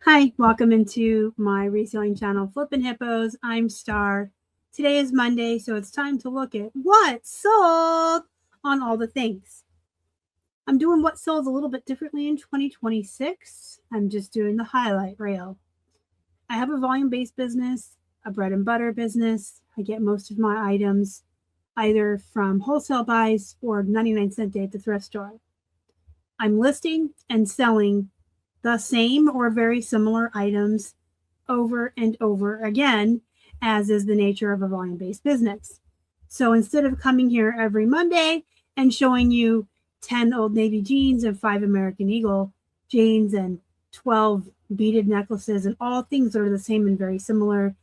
Hi, welcome into my reselling channel, Flippin' Hippos. I'm Star. Today is Monday, so it's time to look at what sold on all the things. I'm doing what sold a little bit differently in 2026. I'm just doing the highlight reel. I have a volume-based business, a bread and butter business. I get most of my items either from wholesale buys or 99-cent day at the thrift store. I'm listing and selling the same or very similar items over and over again, as is the nature of a volume-based business. So instead of coming here every Monday and showing you 10 Old Navy jeans and 5 American Eagle jeans and 12 beaded necklaces and all things that are the same and very similar,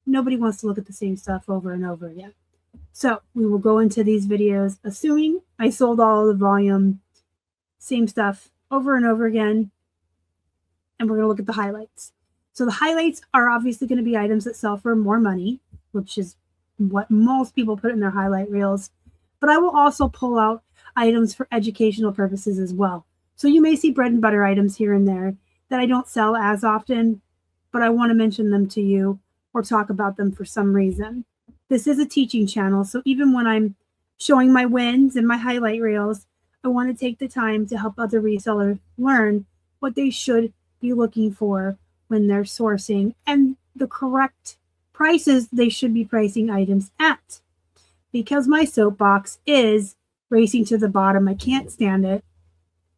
nobody wants to look at the same stuff over and over again. So we will go into these videos assuming I sold all of the volume, same stuff over and over again, and we're going to look at the highlights. So the highlights are obviously going to be items that sell for more money, which is what most people put in their highlight reels. But I will also pull out items for educational purposes as well. So you may see bread and butter items here and there that I don't sell as often, but I want to mention them to you or talk about them for some reason. This is a teaching channel, so even when I'm showing my wins and my highlight reels, I want to take the time to help other resellers learn what they should be looking for when they're sourcing and the correct prices they should be pricing items at. Because my soapbox is racing to the bottom, I can't stand it.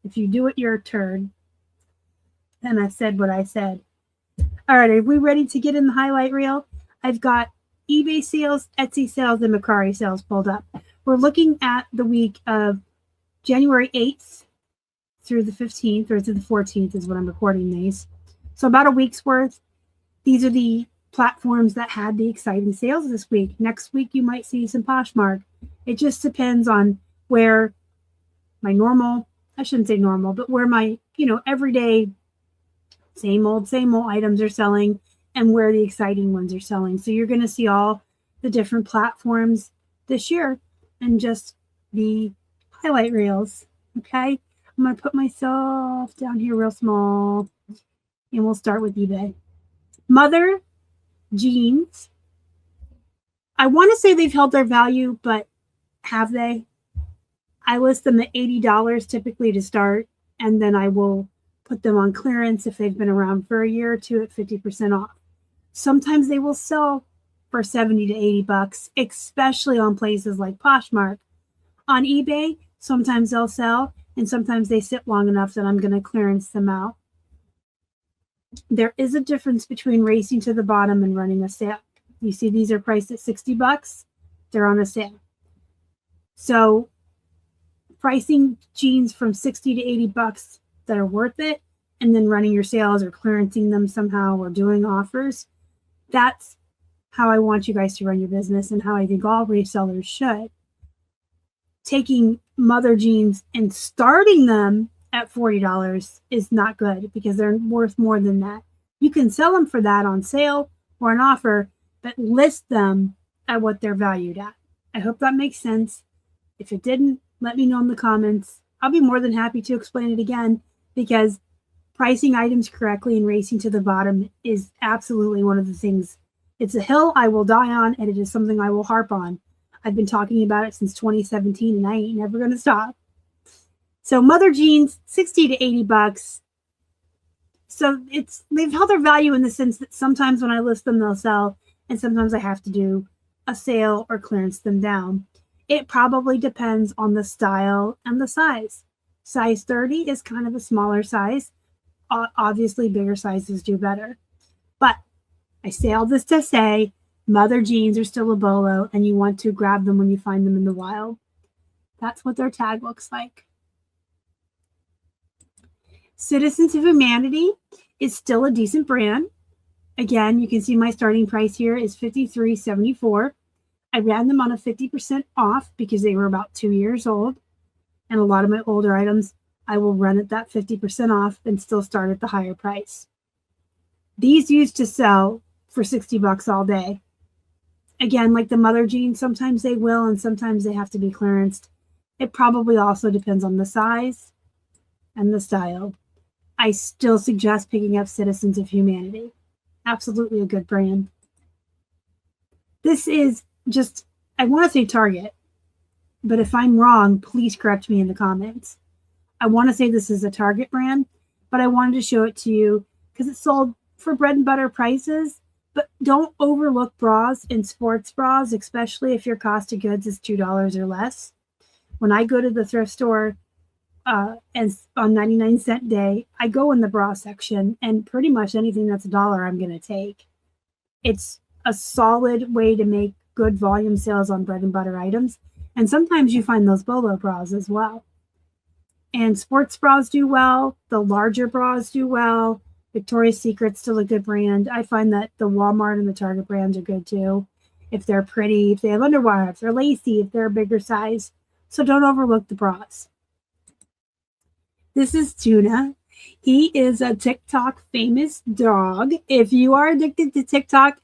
If you do it, you're a turd. And I said what I said. All right, are we ready to get in the highlight reel? I've got eBay sales, Etsy sales, and Mercari sales pulled up. We're looking at the week of January 8th through the 15th, or through the 14th is when I'm recording these. So about a week's worth. These are the platforms that had the exciting sales this week. Next week, you might see some Poshmark. It just depends on where my normal, I shouldn't say normal, but where my, everyday same old items are selling and where the exciting ones are selling. So you're going to see all the different platforms this year and just the highlight reels. Okay. I'm going to put myself down here real small, and we'll start with eBay. Mother jeans. I want to say they've held their value, but have they? I list them at $80 typically to start, and then I will put them on clearance if they've been around for a year or two at 50% off. Sometimes they will sell for 70 to 80 bucks, especially on places like Poshmark. On eBay, sometimes they'll sell, and sometimes they sit long enough that I'm going to clearance them out. There is a difference between racing to the bottom and running a sale. You see these are priced at 60 bucks. They're on a sale. So pricing jeans from 60 to 80 bucks that are worth it, and then running your sales or clearancing them somehow or doing offers, that's how I want you guys to run your business and how I think all resellers should. Taking mother jeans and starting them at $40 is not good because they're worth more than that. You can sell them for that on sale or an offer, but list them at what they're valued at. I hope that makes sense. If it didn't, let me know in the comments. I'll be more than happy to explain it again because pricing items correctly and racing to the bottom is absolutely one of the things. It's a hill I will die on, and it is something I will harp on. I've been talking about it since 2017, and I ain't never going to stop. So mother jeans, 60 to 80 bucks. So they've held their value in the sense that sometimes when I list them, they'll sell, and sometimes I have to do a sale or clearance them down. It probably depends on the style and the size. Size 30 is kind of a smaller size. Obviously, bigger sizes do better. But I say all this to say, mother jeans are still a bolo, and you want to grab them when you find them in the wild. That's what their tag looks like. Citizens of Humanity is still a decent brand. Again, you can see my starting price here is $53.74. I ran them on a 50% off because they were about 2 years old. And a lot of my older items, I will run at that 50% off and still start at the higher price. These used to sell for 60 bucks all day. Again, like the mother jeans, sometimes they will and sometimes they have to be clearanced. It probably also depends on the size and the style. I still suggest picking up Citizens of Humanity. Absolutely a good brand. This is just, I want to say Target, but if I'm wrong, please correct me in the comments. I want to say this is a Target brand, but I wanted to show it to you because it's sold for bread and butter prices. But don't overlook bras and sports bras, especially if your cost of goods is $2 or less. When I go to the thrift store and on 99-cent day, I go in the bra section, and pretty much anything that's $1 I'm going to take. It's a solid way to make good volume sales on bread and butter items. And sometimes you find those Bolo bras as well. And sports bras do well. The larger bras do well. Victoria's Secret's still a good brand. I find that the Walmart and the Target brands are good too. If they're pretty, if they have underwire, if they're lacy, if they're a bigger size. So don't overlook the bras. This is Tuna. He is a TikTok famous dog. If you are addicted to TikTok,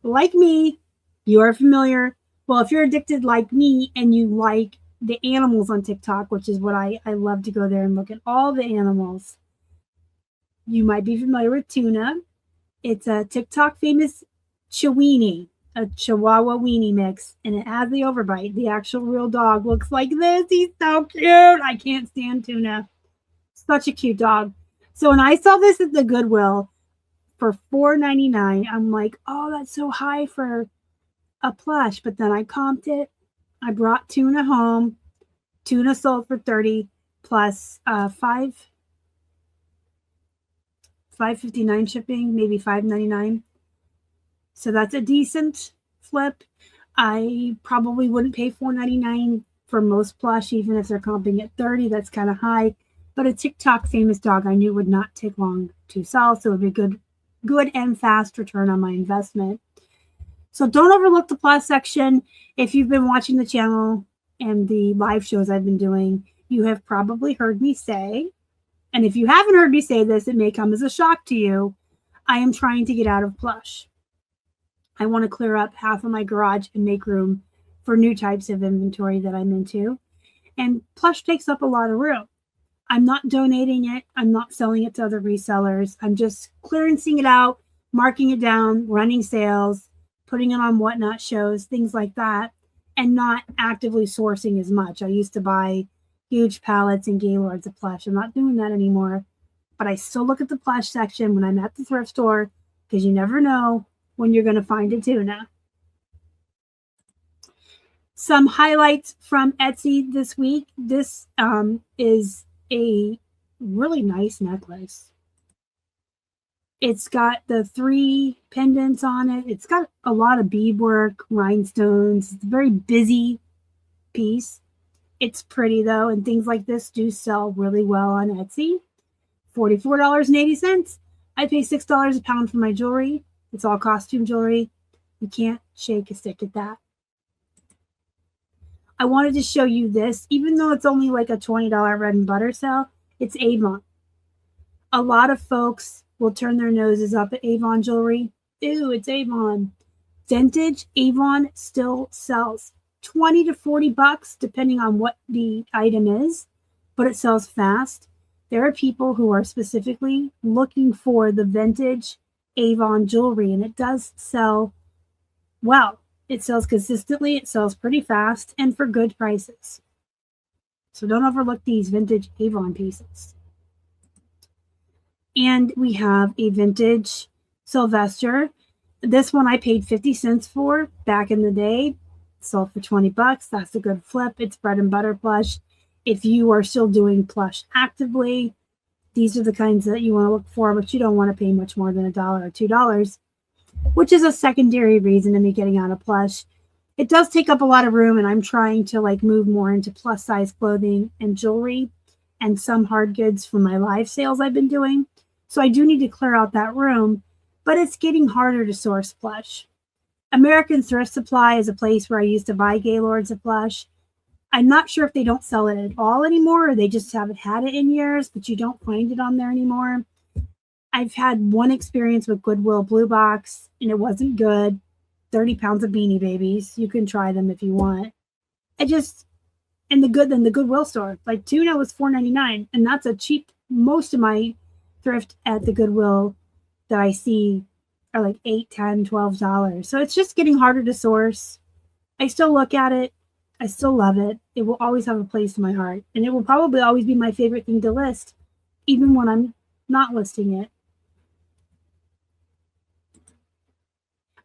like me, you are familiar. Well, if you're addicted like me and you like the animals on TikTok, which is what I love to go there and look at all the animals, you might be familiar with Tuna. It's a TikTok famous Chiweenie, a Chihuahua weenie mix, and it has the overbite. The actual real dog looks like this. He's so cute. I can't stand Tuna. Such a cute dog. So when I saw this at the Goodwill for $4.99, I'm like, oh, that's so high for a plush. But then I comped it. I brought Tuna home. Tuna sold for $30 plus $5.59 shipping, maybe $5.99. So that's a decent flip. I probably wouldn't pay $4.99 for most plush, even if they're comping at $30. That's kind of high. But a TikTok famous dog I knew would not take long to sell, so it would be good and fast return on my investment. So don't overlook the plus section. If you've been watching the channel and the live shows I've been doing, you have probably heard me say, and if you haven't heard me say this, it may come as a shock to you, I am trying to get out of plush. I want to clear up half of my garage and make room for new types of inventory that I'm into. And plush takes up a lot of room. I'm not donating it. I'm not selling it to other resellers. I'm just clearancing it out, marking it down, running sales, putting it on whatnot shows, things like that, and not actively sourcing as much. I used to buy huge pallets and gaylords of plush. I'm not doing that anymore, but I still look at the plush section when I'm at the thrift store because you never know when you're going to find a Tuna. Some highlights from Etsy this week. This is a really nice necklace. It's got the 3 pendants on it. It's got a lot of beadwork, rhinestones. It's a very busy piece. It's pretty though, and things like this do sell really well on Etsy. $44.80. I pay $6 a pound for my jewelry. It's all costume jewelry. You can't shake a stick at that. I wanted to show you this, even though it's only like a $20 bread and butter sale, it's Avon. A lot of folks will turn their noses up at Avon jewelry. Ew, it's Avon. Vintage Avon still sells. $20 to $40 depending on what the item is, but it sells fast. There are people who are specifically looking for the vintage Avon jewelry, and it does sell well. It sells consistently, it sells pretty fast, and for good prices. So don't overlook these vintage Avon pieces. And we have a vintage Sylvester. This one I paid 50 cents for back in the day. Sold for $20. That's a good flip. It's bread and butter plush. If you are still doing plush actively, these are the kinds that you want to look for, but you don't want to pay much more than $1 or $2, which is a secondary reason to me getting out of plush. It does take up a lot of room, and I'm trying to move more into plus size clothing and jewelry and some hard goods from my live sales I've been doing. So I do need to clear out that room, but it's getting harder to source plush. American Thrift Supply is a place where I used to buy gaylords of plush. I'm not sure if they don't sell it at all anymore, or they just haven't had it in years, but you don't find it on there anymore. I've had one experience with Goodwill Blue Box, and it wasn't good. 30 pounds of Beanie Babies. You can try them if you want. And the Goodwill store, Tuna was $4.99, and that's a cheap. Most of my thrift at the Goodwill that I see are like $8, $10, $12. So it's just getting harder to source. I still look at it. I still love it. It will always have a place in my heart. And it will probably always be my favorite thing to list, even when I'm not listing it.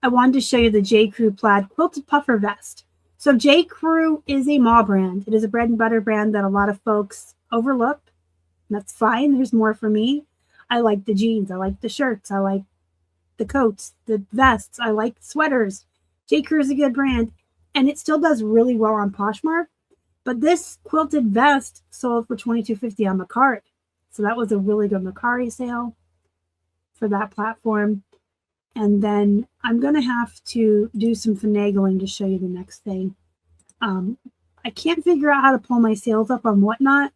I wanted to show you the J. Crew plaid quilted puffer vest. So J. Crew is a mall brand. It is a bread and butter brand that a lot of folks overlook. That's fine. There's more for me. I like the jeans. I like the shirts. I like the coats, the vests. I like sweaters. J. Crew is a good brand, and it still does really well on Poshmark. But this quilted vest sold for $22.50 on Mercari. So that was a really good Mercari sale for that platform. And then I'm going to have to do some finagling to show you the next thing. I can't figure out how to pull my sales up on Whatnot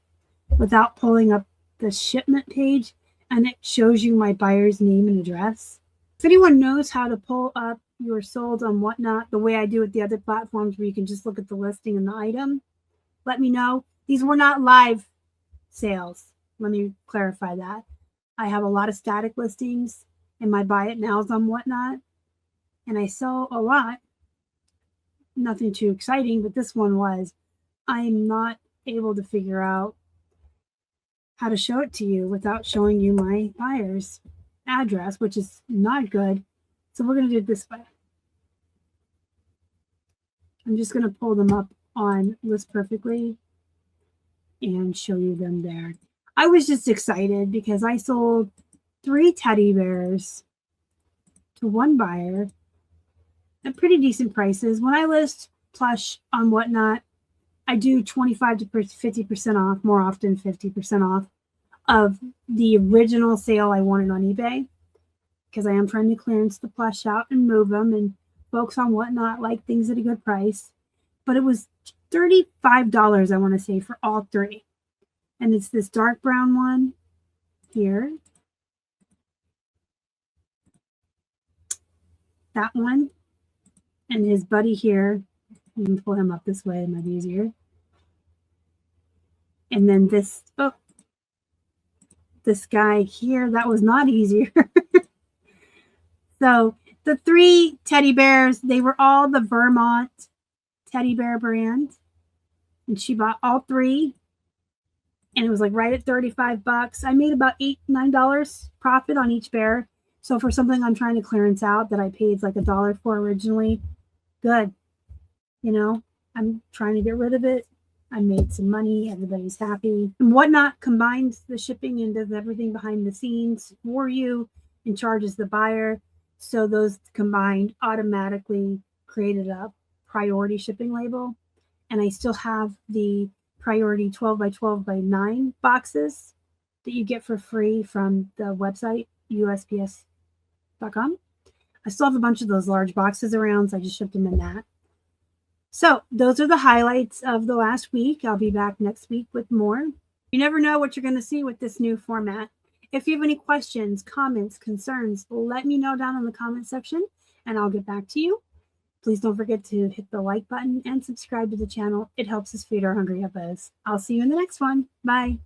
without pulling up the shipment page, and it shows you my buyer's name and address. If anyone knows how to pull up your sold on Whatnot the way I do with the other platforms where you can just look at the listing and the item, let me know. These were not live sales. Let me clarify that. I have a lot of static listings and my buy it nows on Whatnot, and I sell a lot. Nothing too exciting, but this one was. I am not able to figure out how to show it to you without showing you my buyer's address, which is not good. So we're going to do it this way. I'm just going to pull them up on List Perfectly and show you them there. I was just excited because I sold 3 teddy bears to one buyer at pretty decent prices. When I list plush on Whatnot, I do 25 to 50% off, more often 50% off of the original sale I wanted on eBay, because I am trying to clearance the plush out and move them, and folks on Whatnot like things at a good price. But it was $35, I want to say, for all 3. And it's this dark brown one here, that one, and his buddy here. You can pull him up this way, it might be easier. And then this, this guy here, that was not easier. So the 3 teddy bears, they were all the Vermont teddy bear brand. And she bought all 3. And it was like right at $35. I made about $8, $9 profit on each bear. So for something I'm trying to clearance out that I paid like $1 for originally, good. You know, I'm trying to get rid of it. I made some money. Everybody's happy. And Whatnot combines the shipping and does everything behind the scenes for you and charges the buyer. So those combined automatically created a priority shipping label. And I still have the priority 12 by 12 by 9 boxes that you get for free from the website, USPS.com. I still have a bunch of those large boxes around, so I just shipped them in that. So those are the highlights of the last week. I'll be back next week with more. You never know what you're going to see with this new format. If you have any questions, comments, concerns, let me know down in the comment section and I'll get back to you. Please don't forget to hit the like button and subscribe to the channel. It helps us feed our hungry hippos. I'll see you in the next one. Bye.